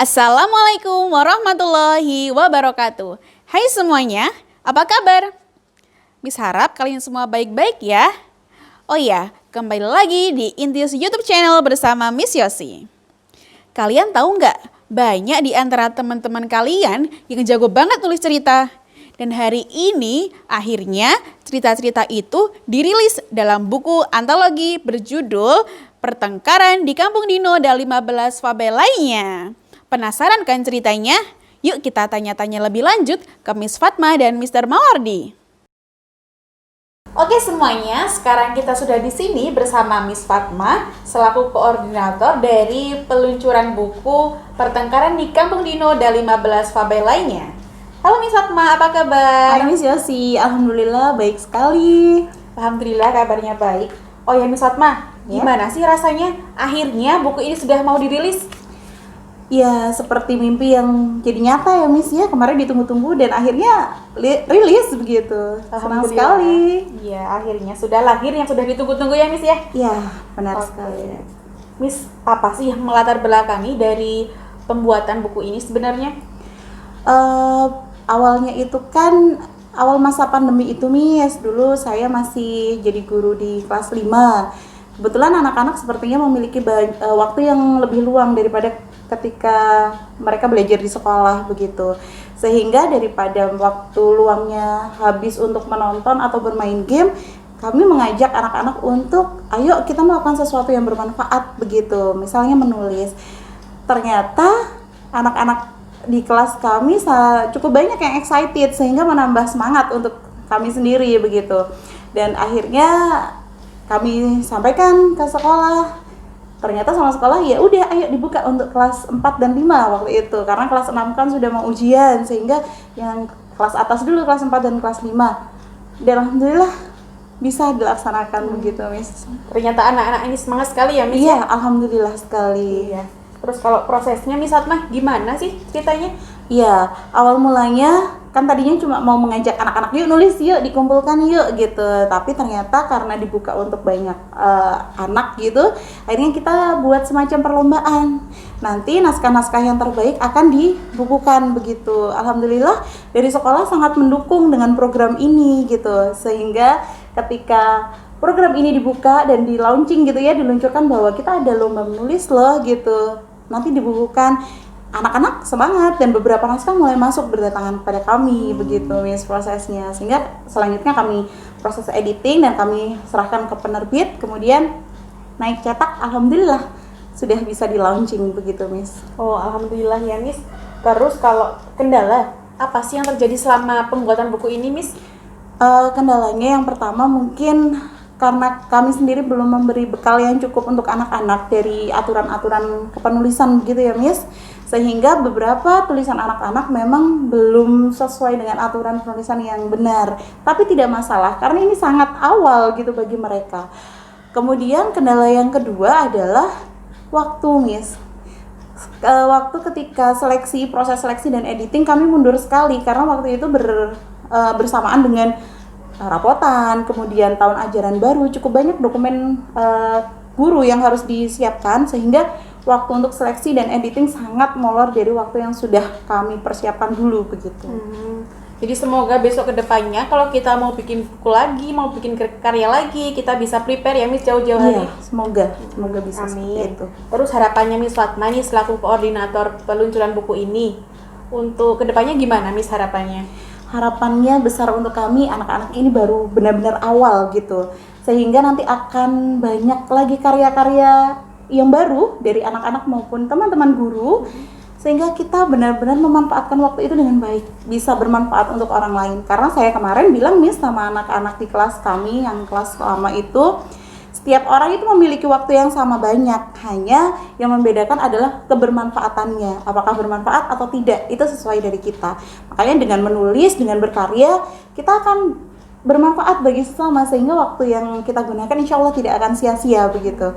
Assalamualaikum warahmatullahi wabarakatuh. Hai semuanya, apa kabar? Miss harap kalian semua baik-baik ya. Oh iya, kembali lagi di Intius YouTube channel bersama Miss Yosi. Kalian tahu nggak, banyak di antara teman-teman kalian yang jago banget tulis cerita. Dan hari ini akhirnya cerita-cerita itu dirilis dalam buku antologi berjudul Pertengkaran di Kampung Dino dan 15 Fabel lainnya. Penasaran kan ceritanya? Yuk kita tanya-tanya lebih lanjut ke Miss Fatma dan Mr. Mawardi. Oke semuanya, sekarang kita sudah di sini bersama Miss Fatma selaku koordinator dari peluncuran buku Pertengkaran di Kampung Dino dan 15 Fabel lainnya. Halo Miss Fatma, apa kabar? Hai Miss Yosi, alhamdulillah baik sekali. Alhamdulillah kabarnya baik. Oh ya Miss Fatma, gimana sih rasanya akhirnya buku ini sudah mau dirilis? Ya seperti mimpi yang jadi nyata ya Miss ya, kemarin ditunggu-tunggu dan akhirnya rilis begitu. Senang sekali. Iya, akhirnya sudah lahir yang sudah ditunggu-tunggu ya Miss ya? Ya benar sekali. Miss, apa sih yang melatar belakangi dari pembuatan buku ini sebenarnya? Awalnya itu kan awal masa pandemi itu Miss, dulu saya masih jadi guru di kelas 5. Kebetulan anak-anak sepertinya memiliki waktu yang lebih luang daripada ketika mereka belajar di sekolah begitu. Sehingga daripada waktu luangnya habis untuk menonton atau bermain game, kami mengajak anak-anak untuk ayo kita melakukan sesuatu yang bermanfaat begitu. Misalnya menulis. Ternyata anak-anak di kelas kami cukup banyak yang excited sehingga menambah semangat untuk kami sendiri begitu. Dan akhirnya kami sampaikan ke sekolah. Ternyata sama sekolah ya udah ayo dibuka untuk kelas 4 dan 5 waktu itu. Karena kelas 6 kan sudah mau ujian sehingga yang kelas atas dulu kelas 4 dan kelas 5. Dan alhamdulillah bisa dilaksanakan begitu Miss. Ternyata anak-anak ini semangat sekali ya Miss? Iya, alhamdulillah sekali. Iya. Terus kalau prosesnya Miss Fatma gimana sih ceritanya? Iya, awal mulanya kan tadinya cuma mau mengajak anak-anak yuk nulis yuk dikumpulkan yuk gitu, tapi ternyata karena dibuka untuk banyak anak gitu, akhirnya kita buat semacam perlombaan. Nanti naskah-naskah yang terbaik akan dibukukan begitu. Alhamdulillah dari sekolah sangat mendukung dengan program ini gitu, sehingga ketika program ini dibuka dan di launching gitu ya, diluncurkan bahwa kita ada lomba menulis loh gitu, nanti dibukukan. Anak-anak semangat dan beberapa naskah mulai masuk berdatangan kepada kami begitu Miss prosesnya, sehingga selanjutnya kami proses editing dan kami serahkan ke penerbit, kemudian naik cetak, alhamdulillah sudah bisa di launching begitu Miss. Oh alhamdulillah ya Miss. Terus kalau kendala apa sih yang terjadi selama pembuatan buku ini Miss? Kendalanya yang pertama mungkin karena kami sendiri belum memberi bekal yang cukup untuk anak-anak dari aturan-aturan kepenulisan begitu ya Miss, sehingga beberapa tulisan anak-anak memang belum sesuai dengan aturan penulisan yang benar, tapi tidak masalah karena ini sangat awal gitu bagi mereka. Kemudian kendala yang kedua adalah waktu Miss. Waktu ketika proses seleksi dan editing kami mundur sekali karena waktu itu bersamaan dengan rapotan, kemudian tahun ajaran baru, cukup banyak dokumen guru yang harus disiapkan sehingga waktu untuk seleksi dan editing sangat molor dari waktu yang sudah kami persiapkan dulu begitu. Jadi semoga besok kedepannya kalau kita mau bikin buku lagi, mau bikin karya lagi, kita bisa prepare ya Miss jauh-jauh hari. Semoga bisa Amin. seperti itu. Terus harapannya Miss Fatma nih selaku koordinator peluncuran buku ini, untuk kedepannya gimana Miss harapannya? Harapannya besar untuk kami, anak-anak ini baru benar-benar awal gitu, sehingga nanti akan banyak lagi karya-karya yang baru dari anak-anak maupun teman-teman guru, sehingga kita benar-benar memanfaatkan waktu itu dengan baik, bisa bermanfaat untuk orang lain. Karena saya kemarin bilang Miss sama anak-anak di kelas kami yang kelas lama itu, setiap orang itu memiliki waktu yang sama banyak, hanya yang membedakan adalah kebermanfaatannya, apakah bermanfaat atau tidak, itu sesuai dari kita. Makanya dengan menulis, dengan berkarya, kita akan bermanfaat bagi sesama, sehingga waktu yang kita gunakan insya Allah tidak akan sia-sia begitu.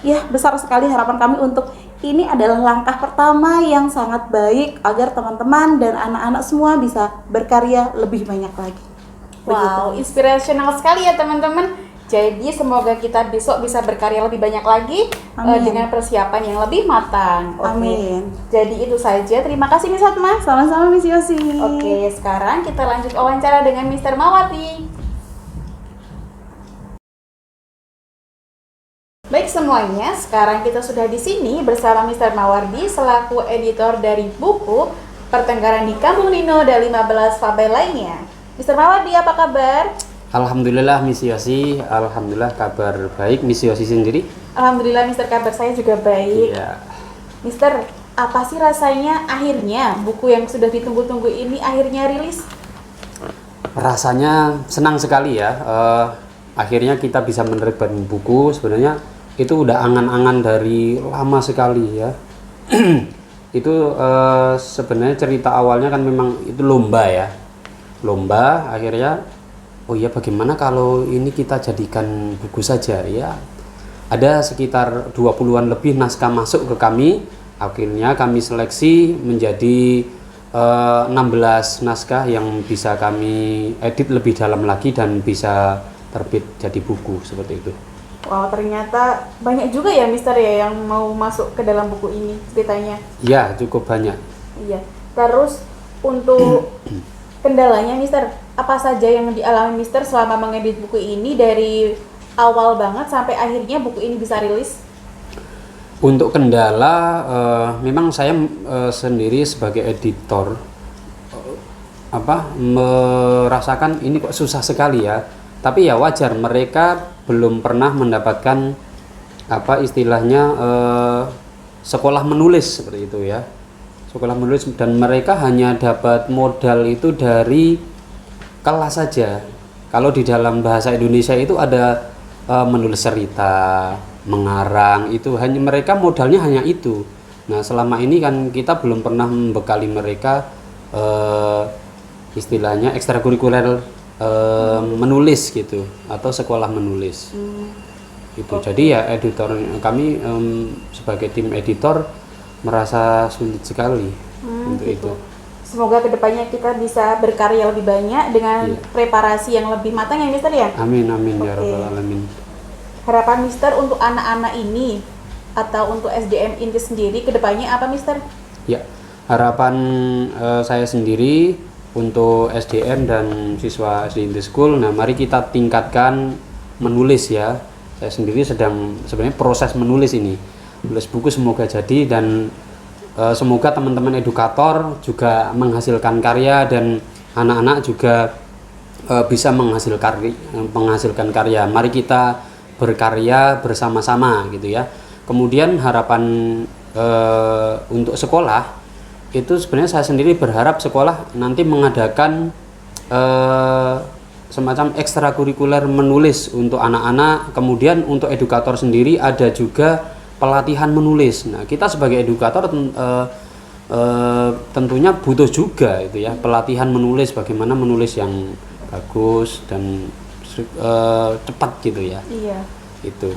Ya, besar sekali harapan kami untuk ini adalah langkah pertama yang sangat baik agar teman-teman dan anak-anak semua bisa berkarya lebih banyak lagi. Wow, inspirational sekali ya teman-teman. Jadi semoga kita besok bisa berkarya lebih banyak lagi dengan persiapan yang lebih matang. Amin. Jadi itu saja. Terima kasih Miss Fatma. Sama-sama Miss Yosi. Oke, sekarang kita lanjut wawancara dengan Mr. Mawardi. Baik semuanya, sekarang kita sudah di sini bersama Mr. Mawardi selaku editor dari buku Pertengkaran di Kampung Dino dan 15 Fabel lainnya. Mr. Mawardi, apa kabar? Alhamdulillah Miss Yosi, alhamdulillah kabar baik. Miss Yosi sendiri? Alhamdulillah Mr. kabar saya juga baik. Iya. Mister, apa sih rasanya akhirnya buku yang sudah ditunggu-tunggu ini akhirnya rilis? Rasanya senang sekali ya. Akhirnya kita bisa menerbitkan buku. Sebenarnya itu udah angan-angan dari lama sekali ya. Itu sebenarnya cerita awalnya kan memang itu lomba ya. Lomba akhirnya oh iya, bagaimana kalau ini kita jadikan buku saja ya. Ada sekitar 20-an lebih naskah masuk ke kami. Akhirnya kami seleksi menjadi 16 naskah yang bisa kami edit lebih dalam lagi dan bisa terbit jadi buku seperti itu. Wow, ternyata banyak juga ya Mister ya yang mau masuk ke dalam buku ini ceritanya. Ya, cukup banyak. Iya. Terus untuk kendalanya Mister, apa saja yang dialami Mister selama mengedit buku ini dari awal banget sampai akhirnya buku ini bisa rilis? Untuk kendala, memang saya sendiri sebagai editor merasakan ini kok susah sekali ya. Tapi ya wajar, mereka belum pernah mendapatkan istilahnya sekolah menulis seperti itu ya. Sekolah menulis, dan mereka hanya dapat modal itu dari kelas saja. Kalau di dalam bahasa Indonesia itu ada menulis cerita, mengarang, itu hanya mereka modalnya hanya itu. Nah, selama ini kan kita belum pernah membekali mereka istilahnya ekstrakurikuler menulis gitu atau sekolah menulis. Itu. Jadi ya editor kami sebagai tim editor merasa sulit sekali untuk gitu. itu. Semoga kedepannya kita bisa berkarya lebih banyak dengan preparasi yang lebih matang ya Mister ya. Amin amin ya rabbal alamin. Harapan Mister untuk anak-anak ini atau untuk SDM Inti sendiri kedepannya apa Mister? Ya, harapan saya sendiri untuk SDM dan siswa SD Inti School, nah mari kita tingkatkan menulis ya. Saya sendiri sedang sebenarnya proses menulis ini. Menulis buku semoga jadi, dan semoga teman-teman edukator juga menghasilkan karya dan anak-anak juga bisa menghasilkan karya. Mari kita berkarya bersama-sama gitu ya. Kemudian harapan untuk sekolah itu sebenarnya saya sendiri berharap sekolah nanti mengadakan semacam ekstrakurikuler menulis untuk anak-anak. Kemudian untuk edukator sendiri ada juga pelatihan menulis. Nah, kita sebagai edukator tentunya butuh juga itu ya, pelatihan menulis, bagaimana menulis yang bagus dan cepat gitu ya. Iya. Itu.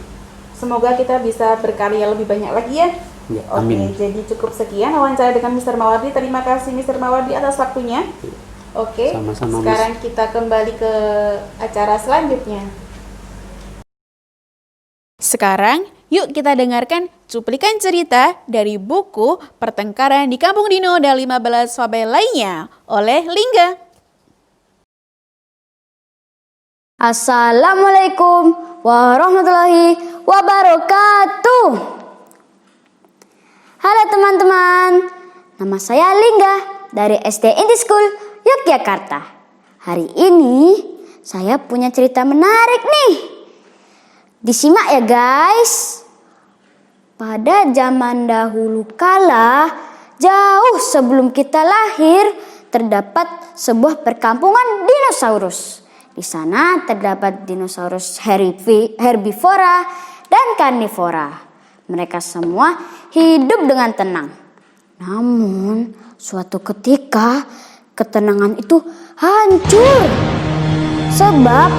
Semoga kita bisa berkarya lebih banyak lagi ya. Ya, Oke, amin. jadi cukup sekian wawancara dengan Mr. Mawardi. Terima kasih Mr. Mawardi atas waktunya. Oke, Sama-sama, sekarang kita kembali ke acara selanjutnya. Sekarang, yuk kita dengarkan cuplikan cerita dari buku Pertengkaran di Kampung Dino dan 15 Fabel lainnya oleh Lingga. Assalamualaikum warahmatullahi wabarakatuh. Halo teman-teman, nama saya Lingga dari SD Inti School Yogyakarta. Hari ini saya punya cerita menarik nih. Disimak ya guys. Pada zaman dahulu kala, jauh sebelum kita lahir, terdapat sebuah perkampungan dinosaurus. Di sana terdapat dinosaurus herbivora dan karnivora. Mereka semua hidup dengan tenang. Namun, suatu ketika ketenangan itu hancur. Sebab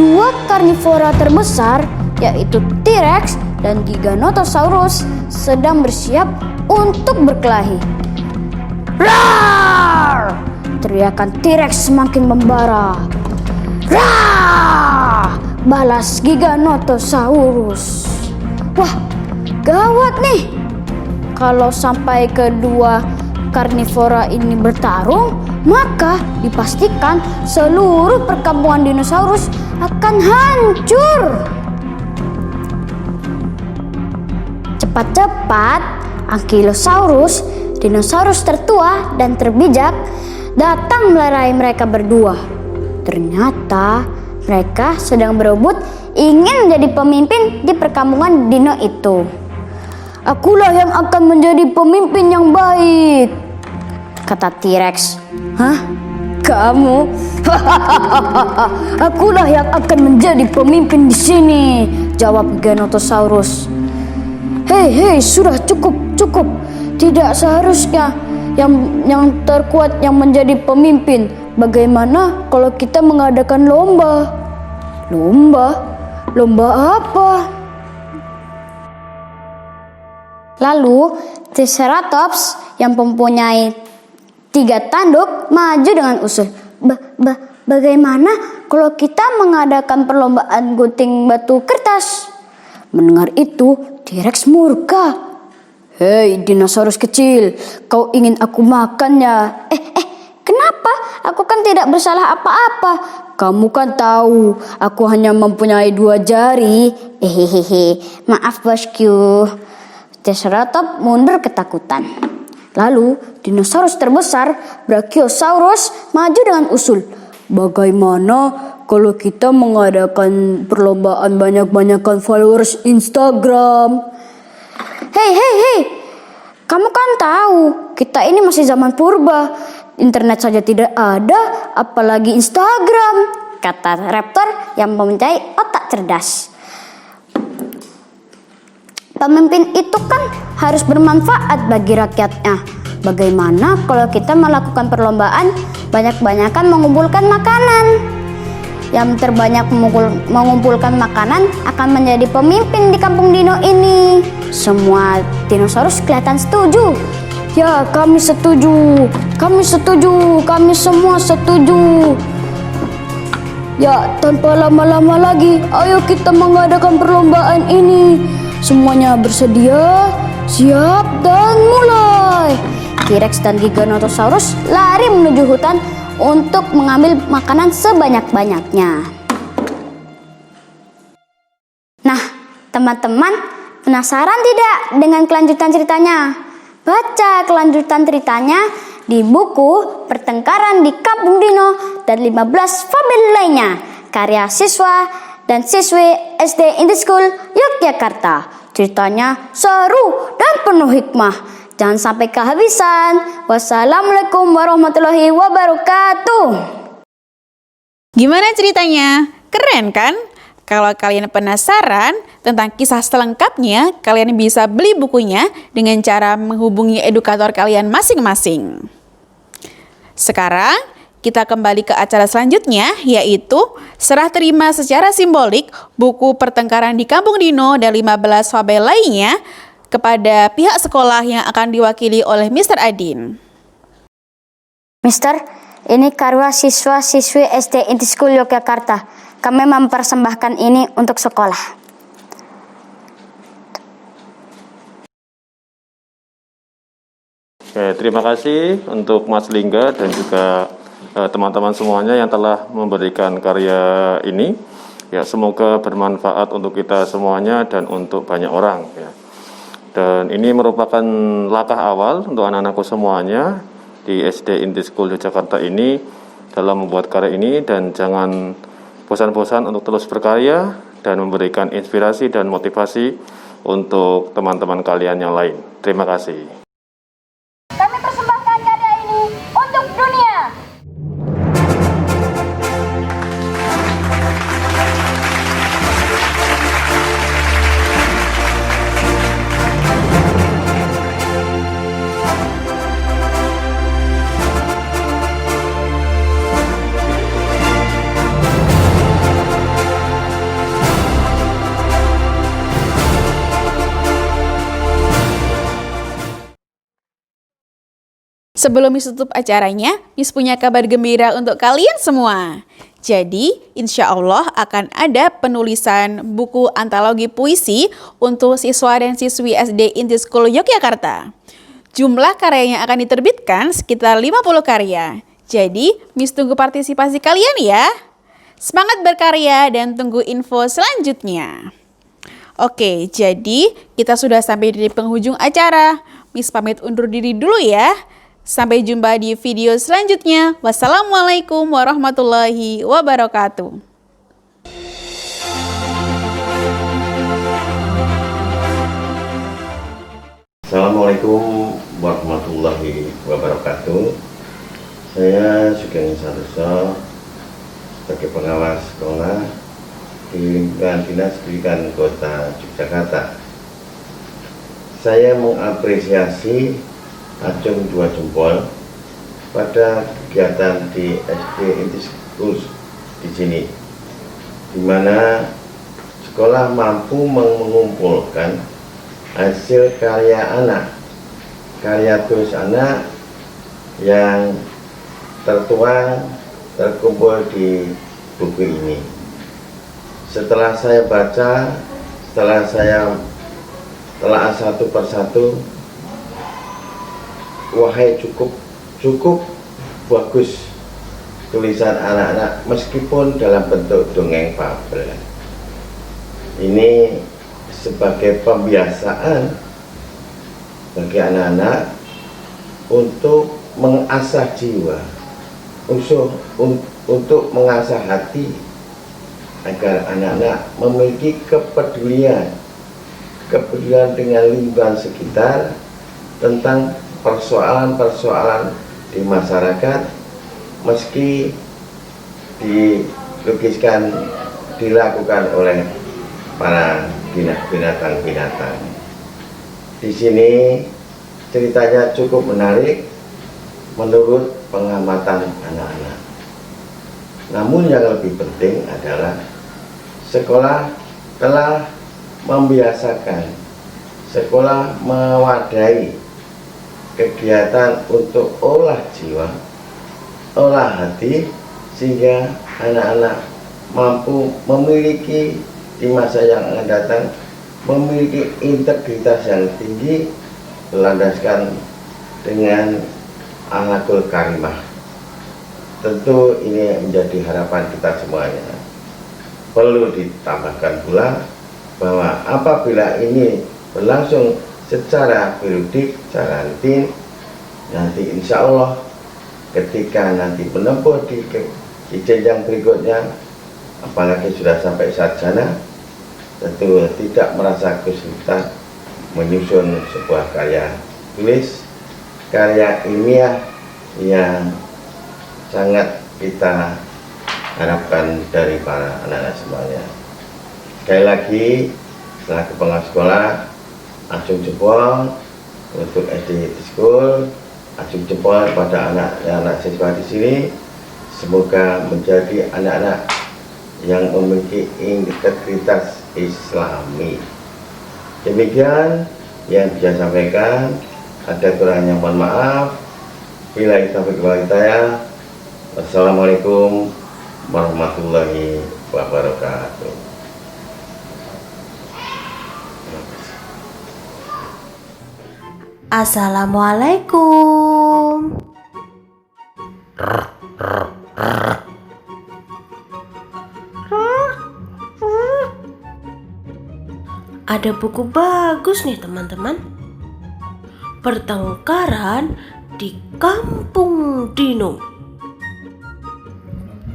dua karnivora terbesar, yaitu T-Rex dan Giganotosaurus, sedang bersiap untuk berkelahi. Roar! Teriakan T-Rex semakin membara. Rah! balas Giganotosaurus. Wah, gawat nih. Kalau sampai kedua karnivora ini bertarung, maka dipastikan seluruh perkampungan dinosaurus akan hancur. Cepat-cepat, Ankylosaurus, dinosaurus tertua dan terbijak, datang melerai mereka berdua. Ternyata mereka sedang berebut ingin menjadi pemimpin di perkampungan dino itu. Akulah yang akan menjadi pemimpin yang baik, kata T-Rex. Hah? Kamu? Akulah yang akan menjadi pemimpin di sini, jawab Giganotosaurus. Hei, sudah cukup. Tidak seharusnya yang terkuat yang menjadi pemimpin. Bagaimana kalau kita mengadakan lomba? Lomba apa? Lalu Triceratops yang mempunyai 3 tanduk maju dengan usul. Bagaimana kalau kita mengadakan perlombaan gunting batu kertas? Mendengar itu, T-Rex murka. Hei dinosaurus kecil, kau ingin aku makan ya? Kenapa? Aku kan tidak bersalah apa-apa. Kamu kan tahu, aku hanya mempunyai 2 jari. Maaf bosku. Triceratops mundur ketakutan. Lalu dinosaurus terbesar Brachiosaurus maju dengan usul. Bagaimana kalau kita mengadakan perlombaan banyak-banyakan followers Instagram? Hei, kamu kan tahu kita ini masih zaman purba. Internet saja tidak ada, apalagi Instagram, kata raptor yang mempunyai otak cerdas. Pemimpin itu kan harus bermanfaat bagi rakyatnya. Bagaimana kalau kita melakukan perlombaan banyak-banyakan mengumpulkan makanan? Yang terbanyak mengumpulkan makanan akan menjadi pemimpin di kampung dino ini. Semua dinosaurus kelihatan setuju. Ya, kami setuju. Kami semua setuju. Ya, tanpa lama-lama lagi, ayo kita mengadakan perlombaan ini. Semuanya bersedia, siap, dan mulai. T-Rex dan Giganotosaurus lari menuju hutan untuk mengambil makanan sebanyak-banyaknya. Nah, teman-teman, penasaran tidak dengan kelanjutan ceritanya? Baca kelanjutan ceritanya di buku Pertengkaran di Kampung Dino dan 15 fabel lainnya, karya siswa dan siswi SD Indie School Yogyakarta. Ceritanya seru dan penuh hikmah. Jangan sampai kehabisan. Wassalamualaikum warahmatullahi wabarakatuh. Gimana ceritanya? Keren kan? Kalau kalian penasaran tentang kisah selengkapnya, kalian bisa beli bukunya dengan cara menghubungi edukator kalian masing-masing. Sekarang kita kembali ke acara selanjutnya, yaitu serah terima secara simbolik buku Pertengkaran di Kampung Dino dan 15 fabel lainnya kepada pihak sekolah yang akan diwakili oleh Mr. Adin. Mister, ini karya siswa-siswi SD Indie School Yogyakarta. Kami mempersembahkan ini untuk sekolah. Oke, terima kasih untuk Mas Lingga dan juga teman-teman semuanya yang telah memberikan karya ini. Ya, semoga bermanfaat untuk kita semuanya dan untuk banyak orang. Ya. Dan ini merupakan langkah awal untuk anak-anakku semuanya di SD Indie School Yogyakarta ini dalam membuat karya ini, dan jangan bosan-bosan untuk terus berkarya dan memberikan inspirasi dan motivasi untuk teman-teman kalian yang lain. Terima kasih. Kami persembahkan karya ini untuk dunia. Sebelum Miss tutup acaranya, Miss punya kabar gembira untuk kalian semua. Jadi, insya Allah akan ada penulisan buku antologi puisi untuk siswa dan siswi SD Inti School Yogyakarta. Jumlah karya yang akan diterbitkan sekitar 50 karya. Jadi, Miss tunggu partisipasi kalian ya. Semangat berkarya dan tunggu info selanjutnya. Oke, jadi kita sudah sampai di penghujung acara. Miss pamit undur diri dulu ya. Sampai jumpa di video selanjutnya. Wassalamualaikum warahmatullahi wabarakatuh. Assalamualaikum warahmatullahi wabarakatuh. Saya Sugeng Santoso sebagai pengawas sekolah di lingkungan Dinas Pendidikan Kota Yogyakarta. Saya mengapresiasi acung 2 jempol pada kegiatan di SD Inti School di sini, di mana sekolah mampu mengumpulkan hasil karya anak, karya tulis anak yang terkumpul di buku ini. Setelah saya baca, setelah saya telah satu persatu, wahai cukup bagus tulisan anak-anak meskipun dalam bentuk dongeng fabel. Ini sebagai pembiasaan bagi anak-anak untuk mengasah jiwa, untuk mengasah hati, agar anak-anak memiliki kepedulian dengan lingkungan sekitar tentang persoalan-persoalan di masyarakat, meski dilakukan oleh para binatang-binatang. Di sini ceritanya cukup menarik menurut pengamatan anak-anak. Namun yang lebih penting adalah sekolah telah membiasakan, sekolah mewadahi kegiatan untuk olah jiwa, olah hati, sehingga anak-anak mampu memiliki di masa yang akan datang memiliki integritas yang tinggi, berlandaskan dengan akhlakul karimah. Tentu ini menjadi harapan kita semuanya. Perlu ditambahkan pula bahwa apabila ini berlangsung secara periodik, secara rutin, nanti insya Allah ketika nanti menempuh di jenjang berikutnya, apalagi sudah sampai sarjana, tentu tidak merasa kesulitan menyusun sebuah karya tulis, karya ilmiah yang sangat kita harapkan dari para anak-anak semuanya. Sekali lagi, selaku pengawas sekolah, acung jempol untuk SD School, acung jempol pada anak-anak siswa di sini. Semoga menjadi anak-anak yang memiliki integritas Islami. Demikian yang bisa sampaikan. Ada kurangnya mohon maaf. Billahi taufiq wal hidayah. Wassalamualaikum warahmatullahi wabarakatuh. Assalamualaikum. Ada buku bagus nih teman-teman. Pertengkaran di Kampung Dino.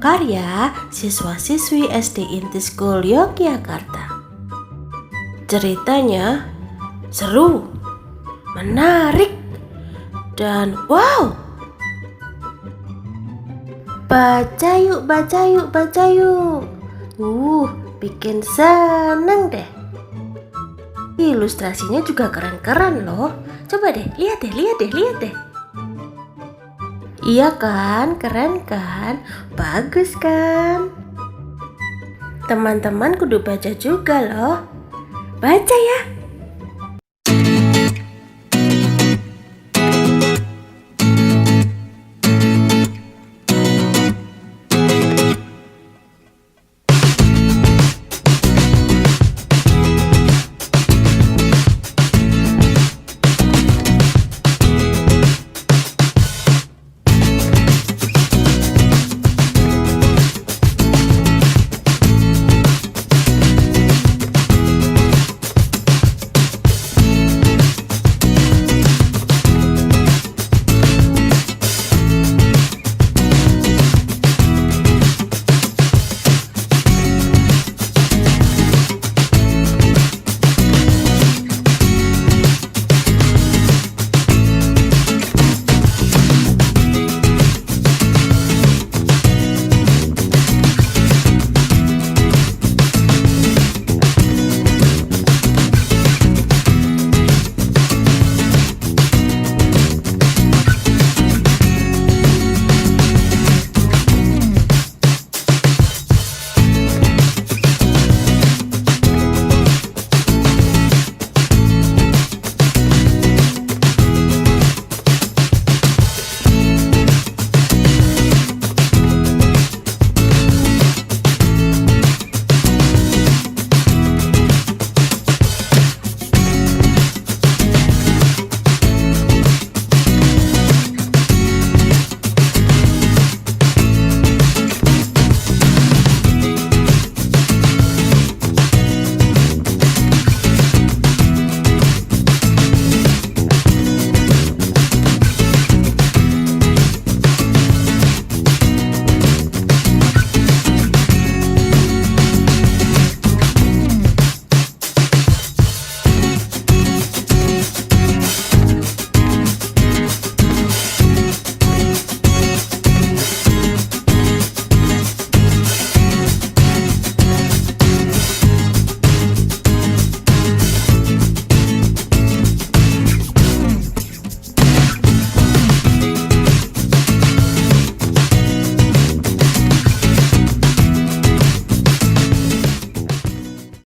Karya siswa-siswi SD Inti School Yogyakarta. Ceritanya seru, menarik, dan wow. Baca yuk, baca yuk, baca yuk. Bikin seneng deh. Ilustrasinya juga keren-keren loh. Coba deh, lihat deh. Iya kan, keren kan, bagus kan. Teman-teman kudu baca juga loh. Baca ya.